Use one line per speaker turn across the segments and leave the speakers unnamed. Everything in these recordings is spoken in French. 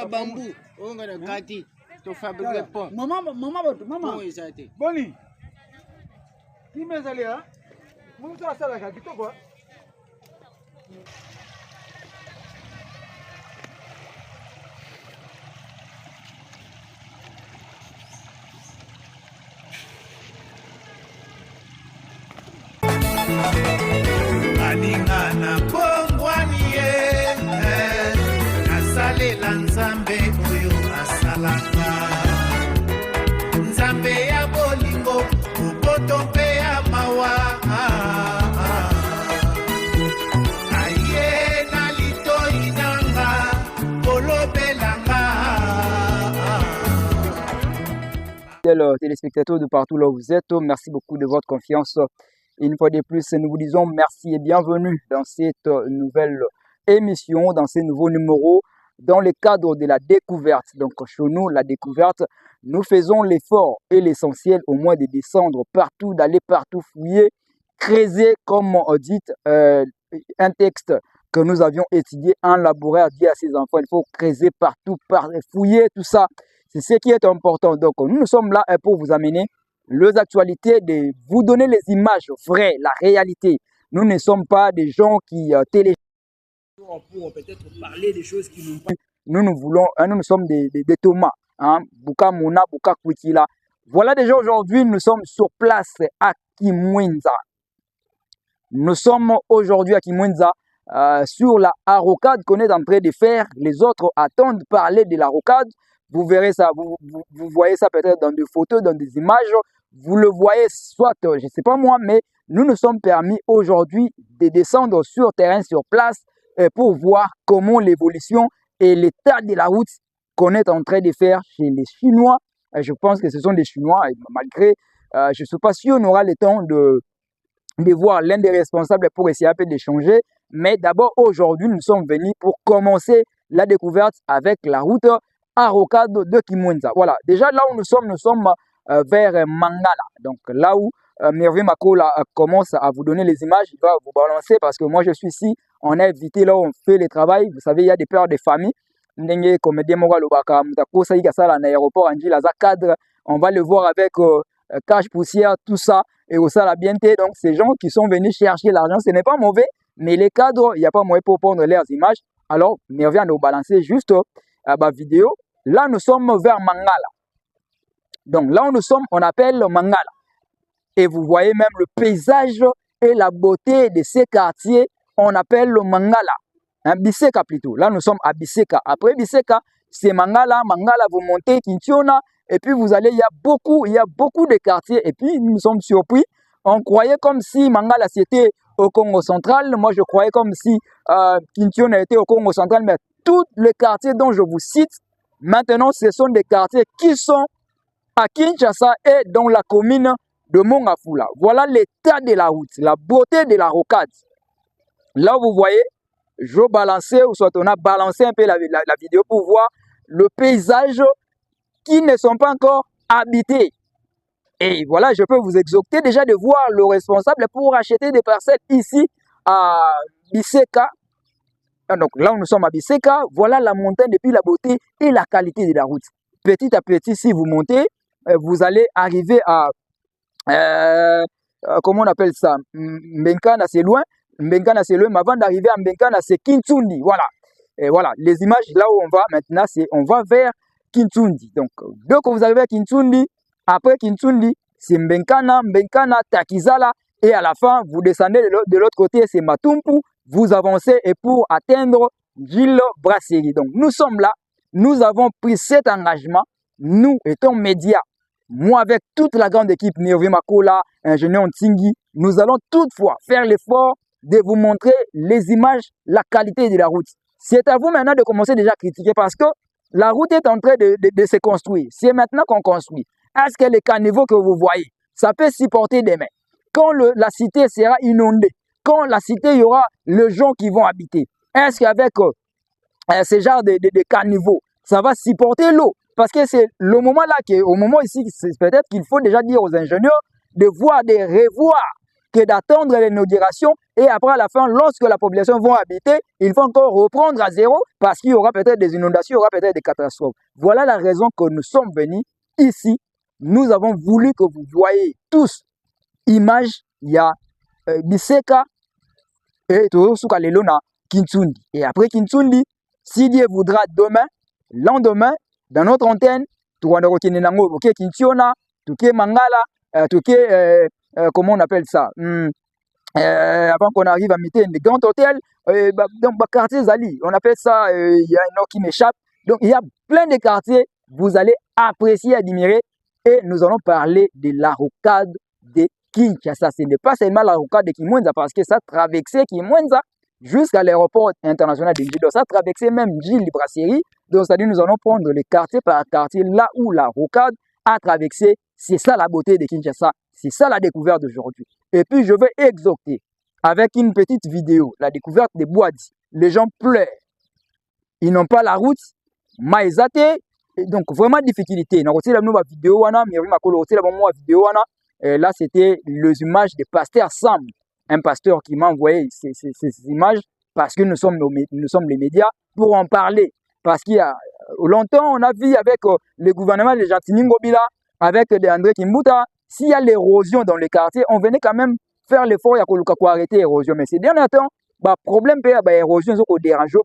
bambou. On a gâté. Tu fabriques pas.
Maman. Boni. Qui m'a allé là? Mon ça ça là, qui quoi?
Alingana bongwani asalela nzambe oyo asalaka nzambe ya bolingo upoto mpe ya mawa aye na litoi nanga kolobelanga.
Téléspectateurs de partout là où vous êtes, merci beaucoup de votre confiance. Une fois de plus, nous vous disons merci et bienvenue dans cette nouvelle émission, dans ces nouveaux numéros, dans le cadre de la découverte. Donc, chez nous, la découverte, nous faisons l'effort et l'essentiel au moins de descendre partout, d'aller partout fouiller, creuser, comme on dit, un texte que nous avions étudié en laboratoire, dit à ses enfants, il faut creuser partout, fouiller, tout ça. C'est ce qui est important. Donc, nous sommes là pour vous amener les actualités, de vous donner les images vraies, la réalité. Nous ne sommes pas des gens qui téléchargent pour peut-être parler des choses qui n'ont pas. Nous sommes des Thomas. Hein? Buka Mona, Buka Kwikila. Voilà déjà aujourd'hui, nous sommes sur place à Kimwenza. Nous sommes aujourd'hui à Kimwenza sur la rocade qu'on est en train de faire. Les autres attendent parler de la rocade. Vous verrez ça, vous voyez ça peut-être dans des photos, dans des images. Vous le voyez soit, je ne sais pas moi, mais nous nous sommes permis aujourd'hui de descendre sur terrain, sur place, pour voir comment l'évolution et l'état de la route qu'on est en train de faire chez les Chinois. Je pense que ce sont des Chinois, et malgré, je ne sais pas si on aura le temps de voir l'un des responsables pour essayer un peu d'échanger. Mais d'abord, aujourd'hui, nous sommes venus pour commencer la découverte avec la route à rocade de Kimwenza. Voilà, déjà là où nous sommes vers Mangala. Donc là où Merveille Makola commence à vous donner les images, il va vous balancer parce que moi je suis ici, on a évité là où on fait le travail. Vous savez, il y a des pères de famille. On va le voir avec cache poussière, tout ça, et au la bienté. Donc ces gens qui sont venus chercher l'argent, ce n'est pas mauvais, mais les cadres, il n'y a pas moyen pour prendre leurs images. Alors Merveille nous balancer juste ma vidéo. Là nous sommes vers Mangala. Donc là où nous sommes, on appelle Mangala. Et vous voyez même le paysage et la beauté de ces quartiers, on appelle le Mangala. Hein, Biseka plutôt. Là nous sommes à Biseka. Après Biseka, c'est Mangala. Mangala, vous montez Kintiona. Et puis vous allez, il y a beaucoup de quartiers. Et puis nous sommes surpris. On croyait comme si Mangala c'était au Congo central. Moi je croyais comme si Kintiona était au Congo central. Mais tous les quartiers dont je vous cite, maintenant ce sont des quartiers qui sont à Kinshasa et dans la commune de Mongafula. Voilà l'état de la route, la beauté de la rocade. Là vous voyez, je balançais, ou soit on a balancé un peu la vidéo pour voir le paysage qui ne sont pas encore habités. Et voilà, je peux vous exhorter déjà de voir le responsable pour acheter des parcelles ici à Biseka. Donc là où nous sommes à Biseka, voilà la montagne depuis la beauté et la qualité de la route. Petit à petit, si vous montez, vous allez arriver à, comment on appelle ça, Mbenkana c'est loin, mais avant d'arriver à Mbenkana c'est Kintsundi, voilà. Et voilà, les images là où on va maintenant, c'est on va vers Kintsundi. Donc, dès que vous arrivez à Kintsundi, après Kintsundi, c'est Mbenkana, Takizala, et à la fin, vous descendez de l'autre côté, c'est Matumpu, vous avancez et pour atteindre Gilles Brasserie. Donc, nous sommes là, nous avons pris cet engagement, nous étant médias. Moi, avec toute la grande équipe, Merveille Makola, ingénieur Ntingi, nous allons toutefois faire l'effort de vous montrer les images, la qualité de la route. C'est à vous maintenant de commencer déjà à critiquer parce que la route est en train de se construire. C'est maintenant qu'on construit. Est-ce que les caniveaux que vous voyez, ça peut supporter demain? Quand la cité sera inondée, quand la cité, il y aura les gens qui vont habiter, est-ce qu'avec ce genre de caniveaux, ça va supporter l'eau? Parce que c'est le moment là, au moment ici, c'est peut-être qu'il faut déjà dire aux ingénieurs de voir, de revoir, que d'attendre l'inauguration et après à la fin, lorsque la population va habiter, il faut encore reprendre à zéro parce qu'il y aura peut-être des inondations, il y aura peut-être des catastrophes. Voilà la raison que nous sommes venus ici. Nous avons voulu que vous voyez tous image, il y a Biseka et Toyosuka Lelona Kinsundi. Et après Kinsundi, si Dieu voudra demain, lendemain, dans notre antenne, Kintiona, Mangala, comment on appelle ça? Avant qu'on arrive à Mité, les grands hôtels, donc quartier Zali, on appelle ça, il y a un nom qui m'échappe. Donc il y a plein de quartiers, vous allez apprécier, admirer, et nous allons parler de la rocade de Kinshasa. Ce n'est pas seulement la rocade de Kimwenza, parce que ça traversait Kimwenza jusqu'à l'aéroport international de Njido. Ça traversait même Gilles Brasserie. Donc c'est-à-dire nous allons prendre les quartiers par quartier, là où la rocade a traversé. C'est ça la beauté de Kinshasa. C'est ça la découverte d'aujourd'hui. Et puis je vais exhorter avec une petite vidéo la découverte des Boadi. Les gens pleurent. Ils n'ont pas la route. Maïzate. Donc vraiment difficulté. Là c'était les images de pasteur Sam. Un pasteur qui m'a envoyé ces images parce que nous sommes les médias pour en parler. Parce qu'il y a longtemps, on a vu avec le gouvernement de Jatini Ngobila, avec André Kimbuta, s'il y a l'érosion dans les quartiers, on venait quand même faire l'effort pour arrêter l'érosion. Mais ces derniers temps, le problème de l'érosion, c'est dérange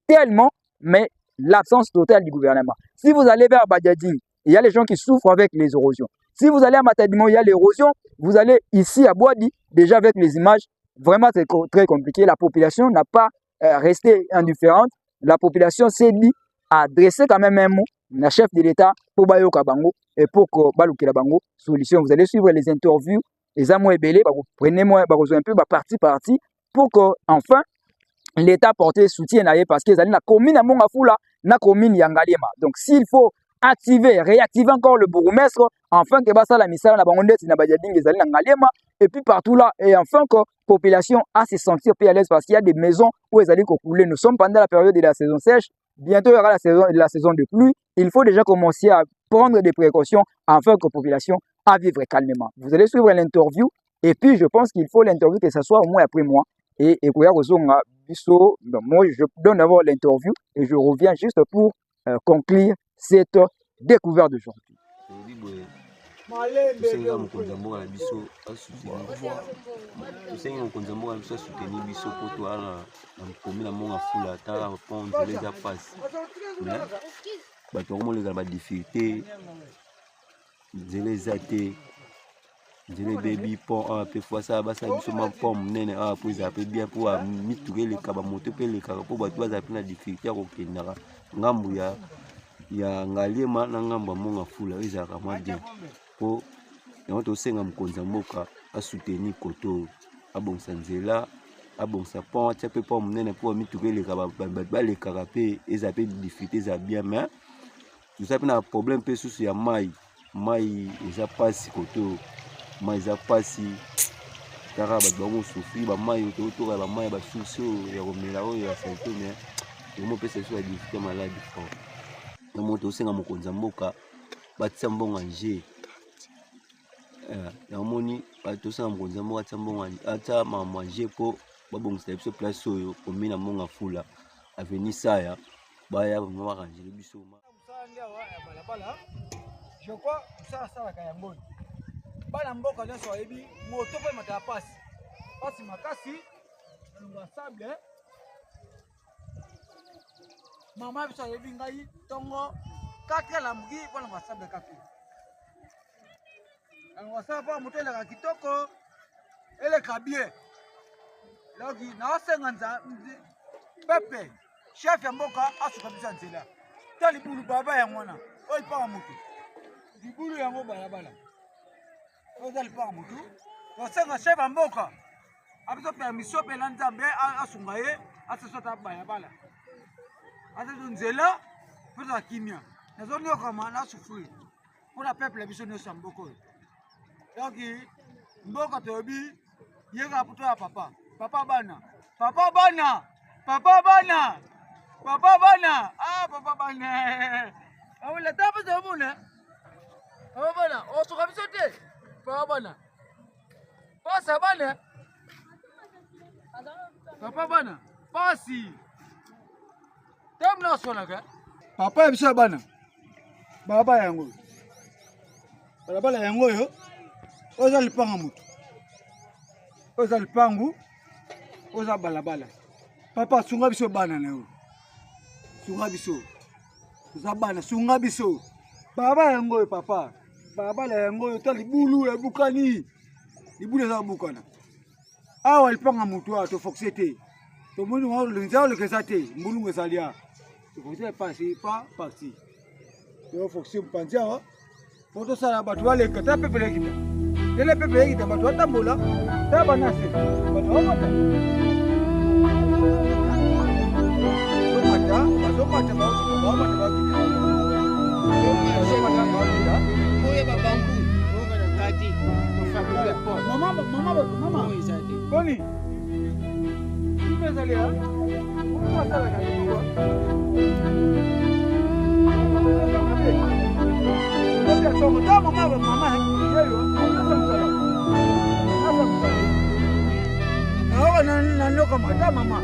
tellement, mais l'absence totale du gouvernement. Si vous allez vers Badiadine, il y a les gens qui souffrent avec les érosions. Si vous allez à Matadimo, il y a l'érosion. Vous allez ici à Boadi, déjà avec les images, vraiment c'est très compliqué. La population n'a pas resté indifférente. La population s'est dit à adresser quand même un mot, la chef de l'État, pour Bayo Kabango et pour Balouki Bango. Solution, vous allez suivre les interviews, les amours ébélés, prenez-moi un peu parti pour que enfin l'État porte soutien parce que la commune à Mongafula, la commune Yangalema. Donc s'il faut réactiver encore le bourgmestre, enfin que ça la mission la bangonde na badiading ezali na Ngalema et puis partout là et enfin que population a se sentir plus à l'aise parce qu'il y a des maisons où ils allaient couler. Nous sommes pendant la période de la saison sèche, bientôt il y aura la saison de pluie. Il faut déjà commencer à prendre des précautions afin que la population à vivre calmement. Vous allez suivre l'interview et puis je pense qu'il faut l'interview que ce soit au moins après moi et moi je donne d'abord l'interview et je reviens juste pour conclure cette découverte d'aujourd'hui.
Tosenga mokonzi mboka na biso asoutenir biso po toala na commune ya Mongafula ata pont nzela eza pasi bato bakomoleka ba difficulté nzela eza te nzela ebebi pont awa mpe fwasa basala biso ma pont monene awa po ezala mpe bien po mituka eleka bamoto mpe elekaka po bato bazala mpe na difficulté ya kokendaka ngambu ya Ngalema na ngambu ya Mongafula ezalaka mwa bien po yango tosenga mokonzi ya mboka asoutenir koto abongisa nzela abongisa pont atia mpe pont monene po mituka eleka balekaka mpe ezala mpe difficulté ezala bien mais toza mpe na problème mpe susu ya mai eza pasi koto mai eza pasi kaka bato bamosufri bamai totoka bamai basusi oyo ya komela oyo ya salto mais yango mpe seso ya difficulté maladi fort yango tosenga mokonzi ya mboka batia mbongo ya nje namoni tosenga mokonzi ya mboka atia mbongo atia makambo ya nje mpo babongisa biso place oyo commune ya Mongafula avenue Saya baya baranjele biso
je crois ça la kayamboni bana mboka nyonso bayebi moto mpe matala pasi makasi na sable mama biso ayebi ngai ntongo 4 la mugi mpona basable kafe wasala mpo moto eleka kitoko eleka bien loki naosenga pepe chef ya mboka asuka biso ya nzela ta libulu baba yango wana oyo lipaka motu libulu yango balabala oyo eza lipaka motu tosenga chef ya mboka abiso permission mpe na nzambe asunga ye asesota balabala ateto nzela mpe toza kimia nazoniokama nasufri mpona peuple biso nyonso ya mboka oyo yoki mboka toyebi yeka poto ya papa bana papa bana awela tape za muna papa bana osuka biso te papa bana pasa bana Papa bana, pasi. Temna sonaka. Papa bisa bana. Baba yango. Bala yango yo. Oza lipanga mutu. Oza lipangu. Oza balabala. Papa sunga biso bana na yo. Sunga biso. Oza bana sunga biso. Baba yango yo papa. Baba la yango yo ta libulu ya bukani. Libulu za bukana. Awa lipanga mutu ato foxete. To moni wa lenza le kesate, mbulu ngesalia. To foxete passer pas parti. Yo foxete panzia wa. Poto sala batu wale kata pepe kita. Ele pepe kita batu atambola. Ta banase. Batu amata. Somata ba kita.
Oye babambu, onga na kati. To fabrique pot.
Mama. Boni. Ngesalia. Uma sala kana. Mama yeyo nanoka mata mama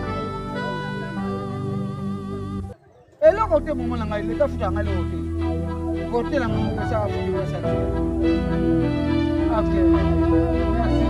eloko te mama na ngai leta futa ngai loko te kote la mama sa futa sa ok merci